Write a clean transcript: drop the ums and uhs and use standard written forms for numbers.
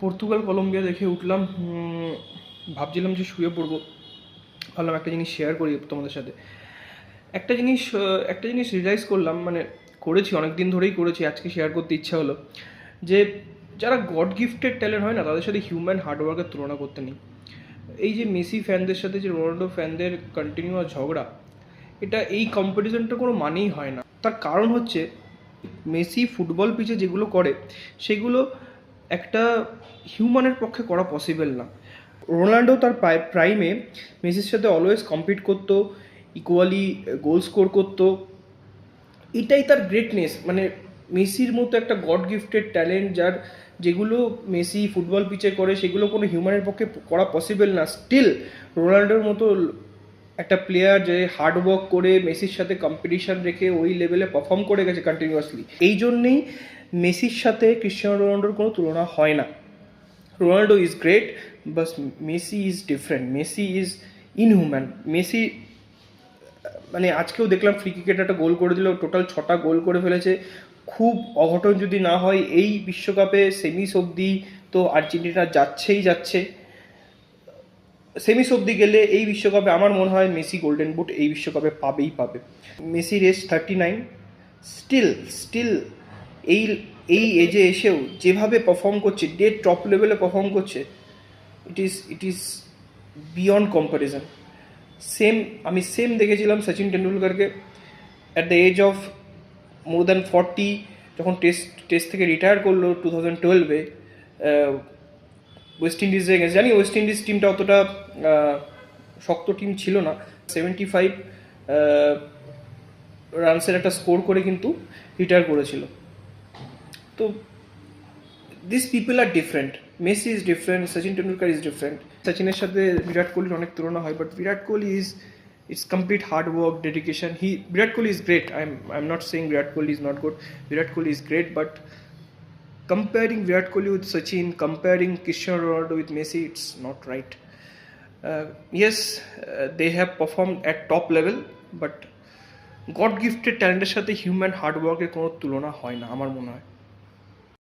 Portugal Colombia দেখে উঠলাম, ভাবছিলাম যে শুয়ে পড়বো, ভাবলাম একটা জিনিস শেয়ার করি তোমাদের সাথে। একটা জিনিস রিয়েলাইজ করলাম, মানে করেছি অনেক দিন ধরেই করেছি, আজকে শেয়ার করতে ইচ্ছা হলো যে যারা গড গিফটেড ট্যালেন্ট হয় না, তাদের সাথে হিউম্যান হার্ডওয়ার্কের তুলনা করতে নেই। এই যে মেসি ফ্যানদের সাথে যে রোনাল্ডো ফ্যানদের কন্টিনিউয়াস ঝগড়া, এই কম্পিটিশনটা কোনো মানেই হয় না। তার কারণ হচ্ছে মেসি ফুটবল পিচে যেগুলো করে সেগুলো একটা হিউম্যানের পক্ষে করা পসিবল না। রোনাল্ডো তার প্রাইমে মেসির সাথে অলওয়েজ কম্পিট করতো, ইকুয়ালি গোল স্কোর করতো, এটাই তার গ্রেটনেস। মানে মেসির মতো একটা গড গিফটেড ট্যালেন্ট যেগুলো মেসি ফুটবল পিচে করে সেগুলো কোনো হিউম্যানের পক্ষে করা পসিবল না। স্টিল রোনাল্ডোর মতো একটা প্লেয়ার যে হার্ডওয়ার্ক করে মেসির সাথে কম্পিটিশন রেখে ওই লেভেলে পারফর্ম করে গেছে কন্টিনিউয়াসলি, এই জন্যেই মেসির সাথে ক্রিশ্চিয়ানো রোনাল্ডোর কোনো তুলনা হয় না। Ronaldo is great, but Messi is different, Messi is inhuman. Messi মানে আজকেও দেখলাম ফ্রি ক্রিকেট একটা গোল করে দিল, টোটাল 6টা গোল করে ফেলেছে। খুব অঘটন যদি না হয় এই বিশ্বকাপে সেমিস অবধি তো আর্জেন্টিনা যাচ্ছে, সেমিস অবধি গেলে এই বিশ্বকাপে আমার মনে হয় মেসি গোল্ডেন বুট এই বিশ্বকাপে পাবে। মেসির এজ 39, স্টিল এই এই এজে এসেও যেভাবে পারফর্ম করছে, ডেড টপ লেভেলে পারফর্ম করছে, ইট ইজ বিয়ন্ড কম্প্যারিজন। আমি দেখেছিলাম সচিন টেন্ডুলকারকে at the age of more than 40, যখন টেস্ট থেকে রিটায়ার করলো 2012-এ ওয়েস্ট ইন্ডিজে গেছে। জানি ওয়েস্ট ইন্ডিজ টিমটা অতটা শক্ত টিম ছিল না, 75 রানসের একটা স্কোর করে কিন্তু রিটায়ার করেছিল। তো this people are different. Messi is different, Sachin Tendulkar is different. সচিনের সাথে বিরাট কোহলির অনেক তুলনা হয়, but Virat Kohli it's complete hard work, dedication. Virat Kohli is great. I'm not saying Virat Kohli is not good. Virat Kohli is great, but comparing Virat Kohli with Sachin, comparing Cristiano Ronaldo with Messi, it's not right. Yes, they have performed at top level, but God gifted talent এর সাথে human hard ওয়ার্কের কোনো তুলনা হয় না আমার মনে হয়।